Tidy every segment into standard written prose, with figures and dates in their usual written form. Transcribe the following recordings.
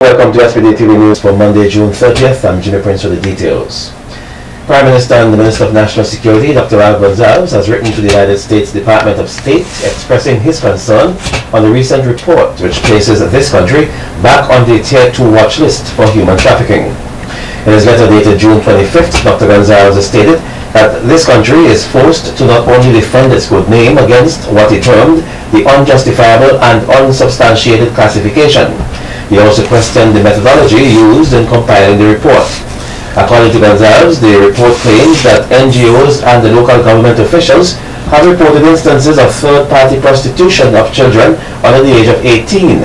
Welcome to SVG-TV News for Monday, June 30th. I'm Jimmy Prince with the details. Prime Minister and the Minister of National Security, Dr. Ralph Gonsalves, has written to the United States Department of State expressing his concern on the recent report which places this country back on the Tier 2 watch list for human trafficking. In his letter dated June 25th, Dr. Gonsalves stated that this country is forced to not only defend its good name against what he termed the unjustifiable and unsubstantiated classification. He also questioned the methodology used in compiling the report. According to Gonsalves, the report claims that NGOs and the local government officials have reported instances of third-party prostitution of children under the age of 18.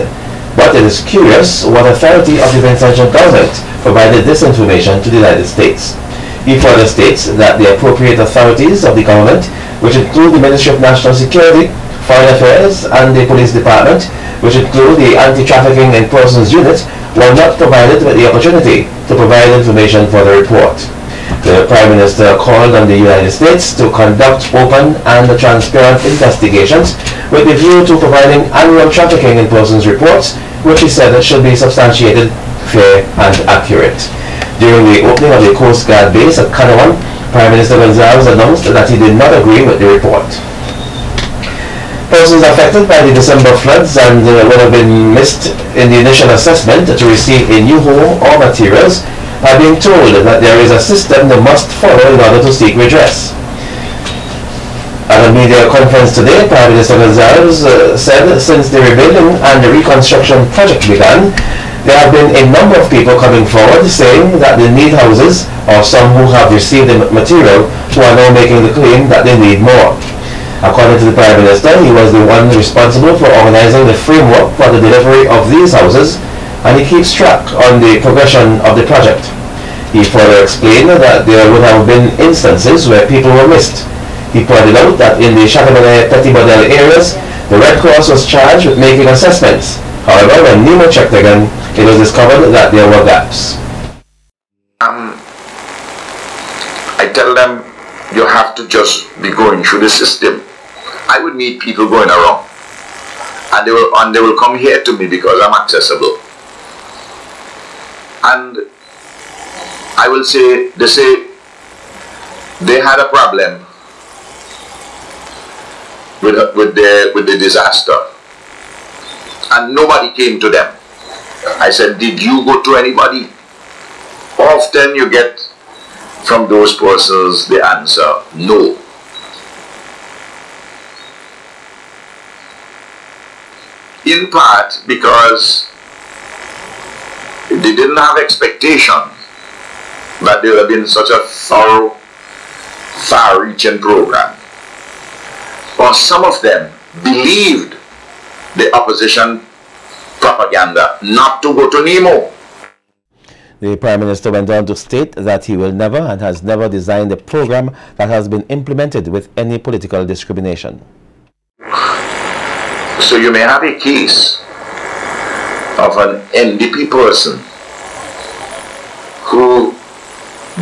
But it is curious what authority of the Vincentian government provided this information to the United States. He further states that the appropriate authorities of the government, which include the Ministry of National Security, Foreign Affairs, and the Police Department, which include the Anti-Trafficking in Persons Unit, were not provided with the opportunity to provide information for the report. The Prime Minister called on the United States to conduct open and transparent investigations with the view to providing annual trafficking in persons reports, which he said should be substantiated, fair, and accurate. During the opening of the Coast Guard base at Kanawan, Prime Minister Gonsalves announced that he did not agree with the report. Persons affected by the December floods and would have been missed in the initial assessment to receive a new home or materials are being told that there is a system they must follow in order to seek redress. At a media conference today, Prime Minister Gonsalves said since the rebuilding and the reconstruction project began, there have been a number of people coming forward saying that they need houses, or some who have received the material who are now making the claim that they need more. According to the Prime Minister, he was the one responsible for organizing the framework for the delivery of these houses, and he keeps track on the progression of the project. He further explained that there would have been instances where people were missed. He pointed out that in the Chateaubriand Petit Bodel areas, the Red Cross was charged with making assessments. However, when NEMO checked again, it was discovered that there were gaps. I tell them, you have to just be going through the system. I would meet people going around, and they will come here to me because I'm accessible. And I will say, they say they had a problem with the disaster, and nobody came to them. I said, did you go to anybody? Often you get from those persons the answer, no. In part because they didn't have expectation that there would have been such a thorough, far-reaching program. Or some of them believed the opposition propaganda not to go to NEMO. The Prime Minister went on to state that he will never and has never designed a program that has been implemented with any political discrimination. So you may have a case of an NDP person who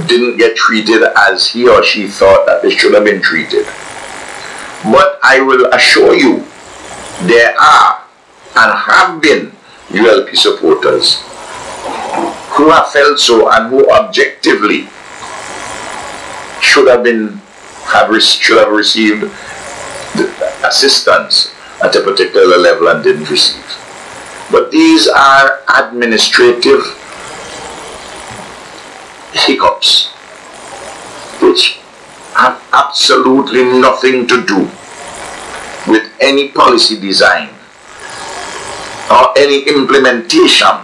didn't get treated as he or she thought that they should have been treated. But I will assure you, there are and have been ULP supporters who have felt so and who objectively should have received the assistance at a particular level and didn't receive. But these are administrative hiccups which have absolutely nothing to do with any policy design or any implementation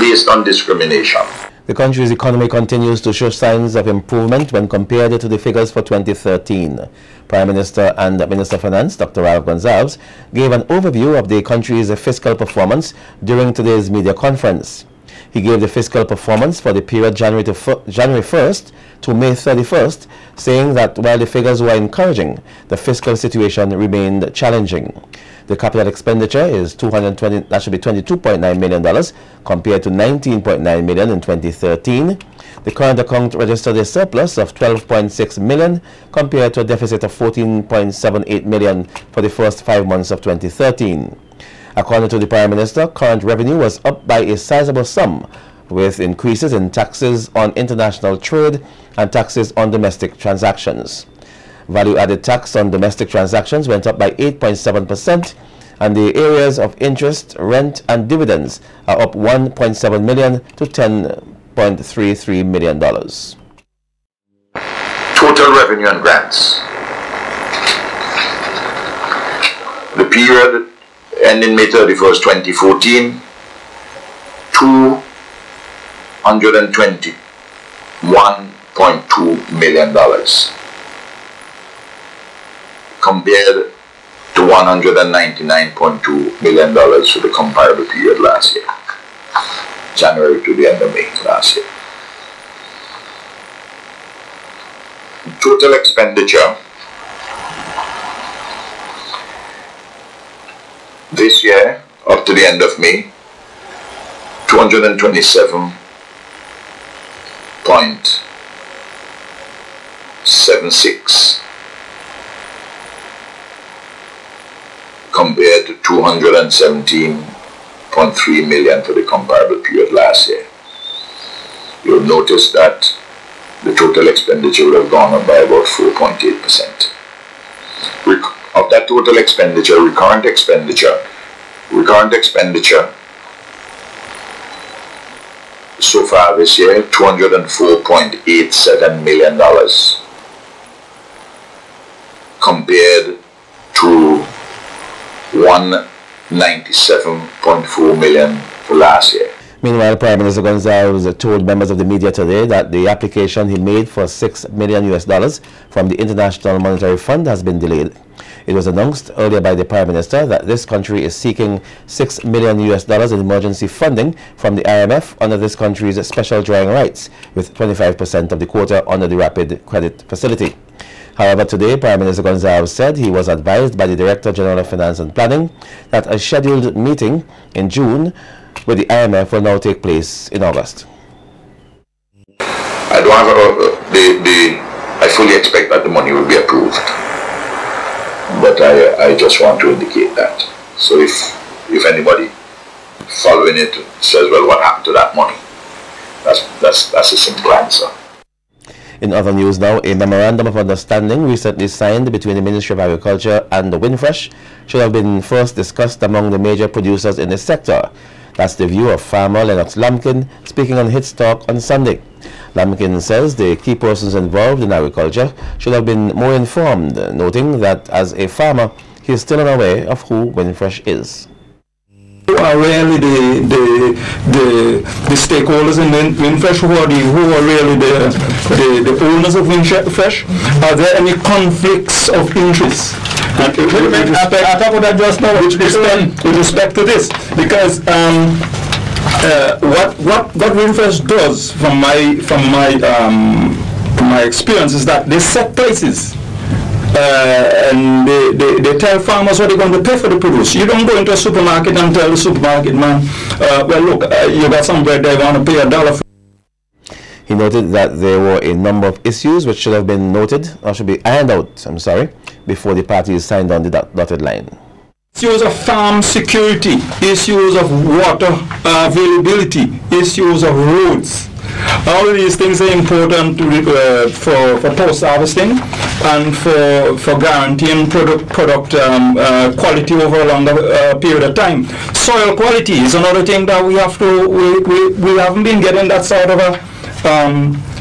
based on discrimination. The country's economy continues to show signs of improvement when compared to the figures for 2013. Prime Minister and Minister of Finance, Dr. Ralph Gonsalves, gave an overview of the country's fiscal performance during today's media conference. He gave the fiscal performance for the period January 1st to May 31st, saying that while the figures were encouraging, the fiscal situation remained challenging. The capital expenditure is $22.9 million compared to $19.9 million in 2013. The current account registered a surplus of $12.6 million compared to a deficit of $14.78 million for the first 5 months of 2013. According to the Prime Minister, current revenue was up by a sizable sum, with increases in taxes on international trade and taxes on domestic transactions. Value-added tax on domestic transactions went up by 8.7%, and the areas of interest, rent, and dividends are up 1.7 million to $10.33 million. Total revenue and grants. The period ending May 31st, 2014, $221.2 million compared to $199.2 million for the comparable period last year, January to the end of May last year. Total expenditure this year, up to the end of May, $227.76 compared to $217.3 million for the comparable period last year. You'll notice that the total expenditure would have gone up by about 4.8%. Of that total expenditure, recurrent expenditure so far this year, $204.87 million compared to $197.4 million for last year. Meanwhile, Prime Minister Gonzalez told members of the media today that the application he made for $6 million from the International Monetary Fund has been delayed. It was announced earlier by the Prime Minister that this country is seeking $6 million in emergency funding from the IMF under this country's special drawing rights, with 25% of the quota under the Rapid Credit Facility. However, today, Prime Minister Gonzalez said he was advised by the Director General of Finance and Planning that a scheduled meeting in June with the IMF will now take place in August. I don't have I fully expect that the money will be approved, but I just want to indicate that. So if anybody following it says, well, what happened to that money? That's a simple answer. In other news now, a memorandum of understanding recently signed between the Ministry of Agriculture and the Windfresh should have been first discussed among the major producers in the sector. That's the view of farmer Lennox Lampkin speaking on Hits Talk on Sunday. Lampkin says the key persons involved in agriculture should have been more informed, noting that as a farmer, he is still unaware of who Windfresh is. Who are really the stakeholders in Windfresh? Who are really the owners of Windfresh? Are there any conflicts of interest? I talk about that just now with respect to this, because what Windfresh does from my experience is that they set prices. And they tell farmers what they're going to pay for the produce. You don't go into a supermarket and tell the supermarket man, well look, you got some bread there, you want to pay $1 for. He noted that there were a number of issues which should have been noted, or should be ironed out, before the parties signed on the dotted line. Issues of farm security, issues of water availability, issues of roads. All of these things are important for post-harvesting and for guaranteeing product quality over a longer period of time. Soil quality is another thing that we haven't been getting that sort of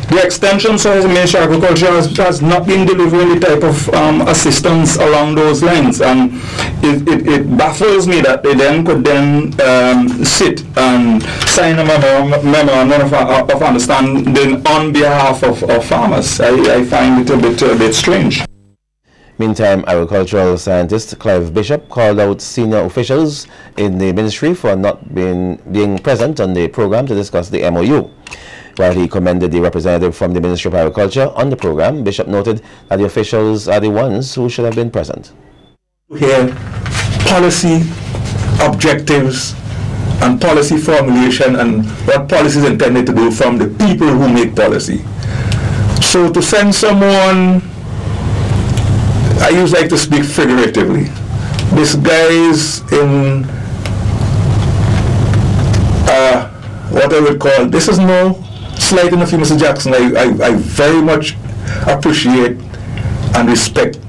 the extension service of Ministry of Agriculture has not been delivering the type of assistance along those lines, and it baffles me that they could sit and sign a memorandum of understanding on behalf of farmers. I find it a bit strange. Meantime, agricultural scientist Clive Bishop called out senior officials in the ministry for not being present on the program to discuss the MOU. While he commended the representative from the Ministry of Agriculture on the program, Bishop noted that the officials are the ones who should have been present. Here, policy objectives and policy formulation and what policy is intended to do from the people who make policy. So to send someone, I usually like to speak figuratively. This guy is in what I would call, this is no slight enough you, Mr. Jackson. I very much appreciate and respect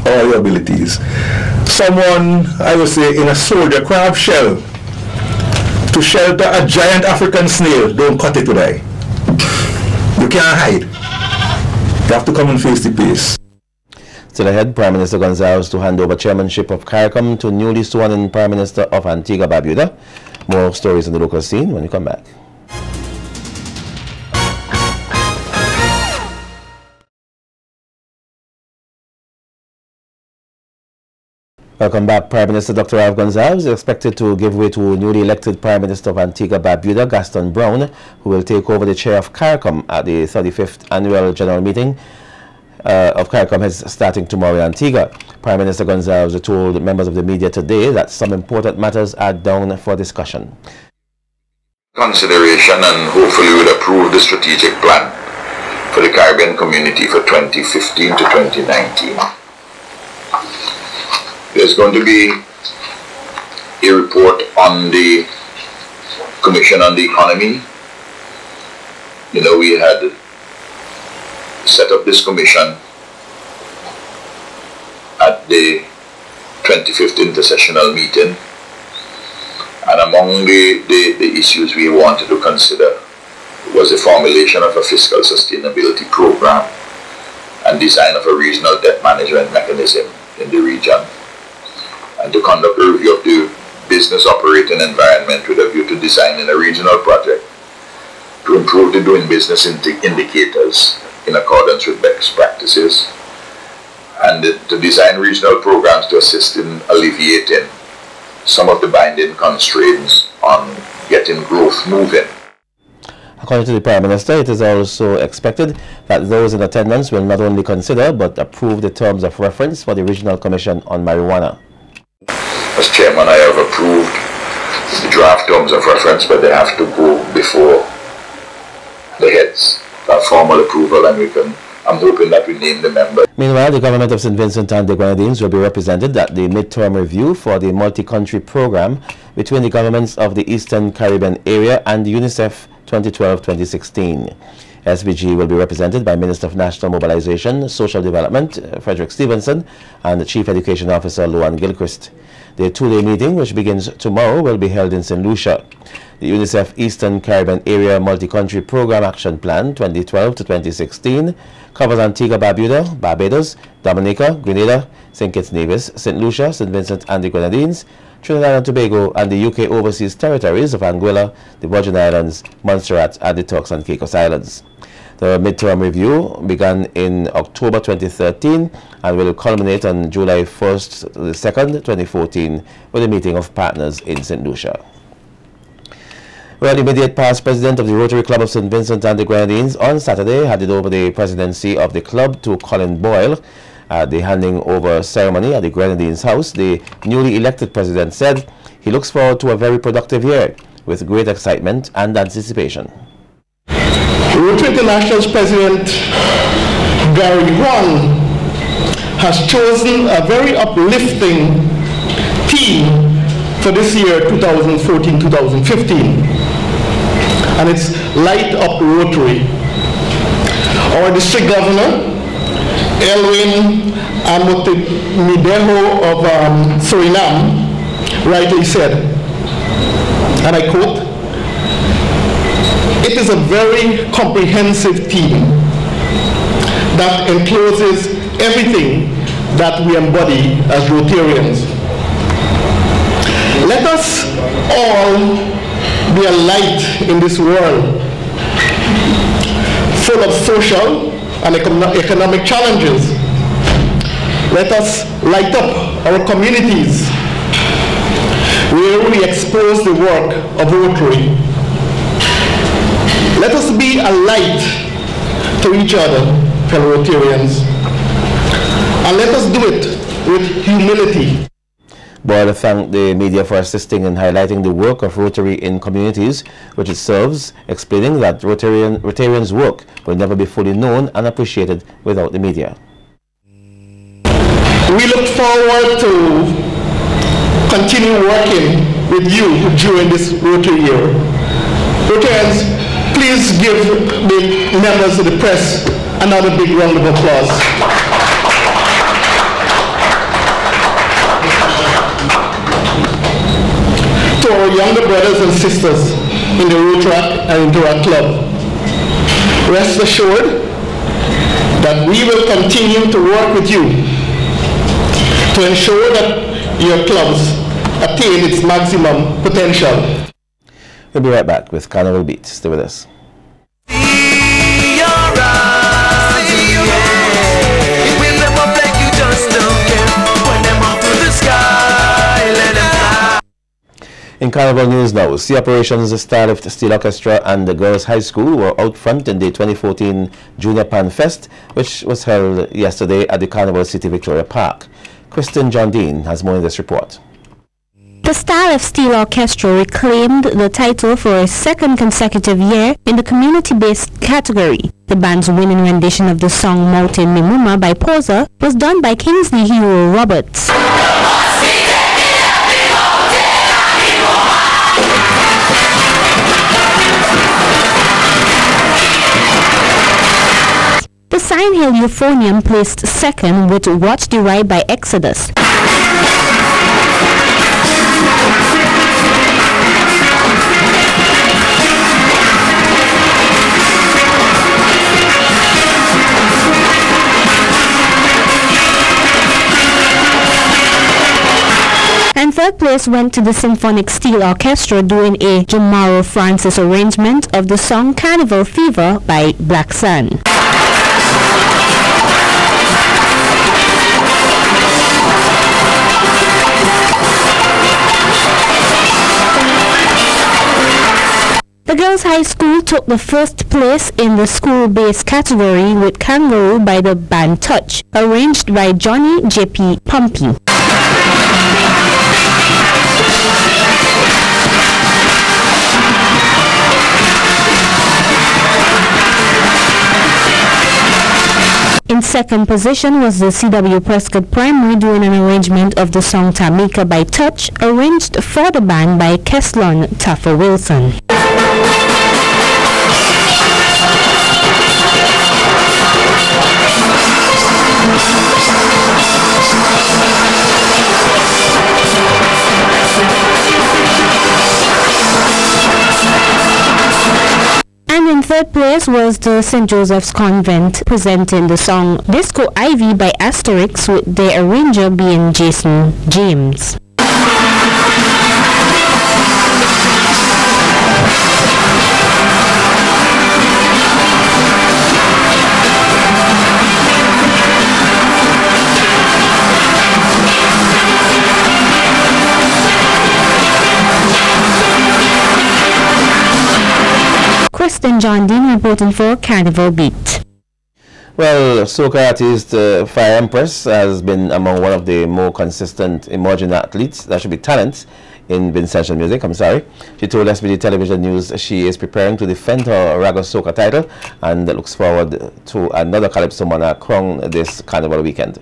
all your abilities. Someone, I would say, in a soldier crab shell to shelter a giant African snail, don't cut it today. You can't hide. You have to come and face the pace. Still ahead, Prime Minister Gonzalez to hand over chairmanship of CARICOM to newly sworn-in Prime Minister of Antigua Barbuda. More stories on the local scene when you come back. Welcome back. Prime Minister Dr. Ralph Gonzalez is expected to give way to newly elected Prime Minister of Antigua Barbuda, Gaston Brown, who will take over the chair of CARICOM at the 35th Annual General Meeting of CARICOM is starting tomorrow in Antigua. Prime Minister Gonzalez told members of the media today that some important matters are down for discussion. Consideration and hopefully will approve the strategic plan for the Caribbean community for 2015 to 2019. There's going to be a report on the Commission on the Economy. You know, we had set up this commission at the 25th intersessional meeting, and among the issues we wanted to consider was the formulation of a fiscal sustainability program and design of a regional debt management mechanism in the region, and to conduct a review of the business operating environment with a view to designing a regional project to improve the doing business indicators in accordance with best practices, and to design regional programs to assist in alleviating some of the binding constraints on getting growth moving. According to the Prime Minister, it is also expected that those in attendance will not only consider but approve the terms of reference for the Regional Commission on Marijuana. As chairman, I have approved the draft terms of reference, but they have to go before the heads. That formal approval, and I'm hoping that we name the members. Meanwhile, the government of St. Vincent and the Grenadines will be represented at the midterm review for the multi-country program between the governments of the Eastern Caribbean area and UNICEF 2012-2016. SVG will be represented by Minister of National Mobilization, Social Development, Frederick Stevenson, and Chief Education Officer Luan Gilchrist. The two-day meeting, which begins tomorrow, will be held in St. Lucia. The UNICEF Eastern Caribbean Area Multi-Country Program Action Plan 2012 to 2016 covers Antigua Barbuda, Barbados, Dominica, Grenada, St. Kitts Nevis, St. Lucia, St. Vincent and the Grenadines, Trinidad and Tobago, and the UK Overseas Territories of Anguilla, the Virgin Islands, Montserrat, and the Turks and Caicos Islands. The midterm review began in October 2013 and will culminate on July 1st to the 2nd, 2014, with a meeting of partners in St. Lucia. Well, the immediate past president of the Rotary Club of St. Vincent and the Grenadines on Saturday handed over the presidency of the club to Colin Boyle. At the handing over ceremony at the Grenadines House, the newly elected president said he looks forward to a very productive year with great excitement and anticipation. Rotary International's president, Gary Huang, has chosen a very uplifting theme for this year, 2014-2015, and it's Light Up Rotary. Our district governor, Elwin Amotimideho of Suriname, rightly said, and I quote, "It is a very comprehensive theme that encloses everything that we embody as Rotarians. Let us all be a light in this world full of social and economic challenges. Let us light up our communities where we expose the work of Rotary. Let us be a light to each other, fellow Rotarians, and let us do it with humility." Boyle thanked the media for assisting in highlighting the work of Rotary in communities which it serves, explaining that Rotarians' work will never be fully known and appreciated without the media. We look forward to continue working with you during this Rotary year. Rotarians, please give the members of the press another big round of applause. To our younger brothers and sisters in the Rotary and Interact Club, rest assured that we will continue to work with you to ensure that your clubs attain its maximum potential. We'll be right back with Carnival Beat. Stay with us. In Carnival news now, Sea Operations, the Starlift Steel Orchestra and the Girls High School were out front in the 2014 Junior Panfest, which was held yesterday at the Carnival City Victoria Park. Kristen John Dean has more in this report. The Starlift Steel Orchestra reclaimed the title for a second consecutive year in the community-based category. The band's winning rendition of the song Mountain Mimuma by Posa was done by Kingsley Hero Roberts. The Sign Hill Euphonium placed second with Watch the Ride by Exodus. And third place went to the Symphonic Steel Orchestra doing a Jamaro Francis arrangement of the song Carnival Fever by Black Sun. The Girls High School took the first place in the school-based category with Kangaroo by the band Touch, arranged by Johnny J.P. Pumpy. In second position was the C.W. Prescott Primary doing an arrangement of the song Tamika by Touch, arranged for the band by Keslon Taffer Wilson. And in third place was the St. Joseph's Convent presenting the song Disco Ivy by Asterix with their arranger being Jason James. Kristen John Dean reporting for Carnival Beat. Well, soca artist Fire Empress has been among one of the more consistent emerging athletes, that should be talents, in Vincentian music. She told SVG Television News she is preparing to defend her Raga Soca title and looks forward to another Calypso Monarch crown this Carnival weekend.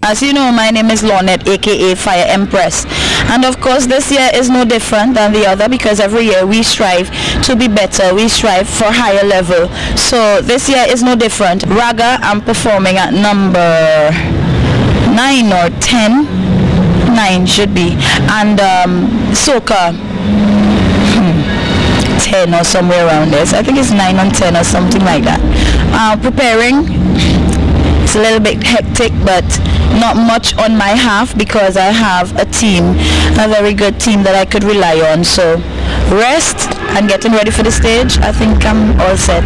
As you know, my name is Lornette, aka Fire Empress, and of course this year is no different than the other because every year we strive to be better, we strive for higher level. So this year is no different. Raga, I'm performing at number 9 or 10, 9 should be, and Soca 10 or somewhere around there. So I think it's 9 or 10 or something like that. Preparing. It's a little bit hectic, but not much on my half because I have a team, a very good team that I could rely on. So rest and getting ready for the stage, I think I'm all set.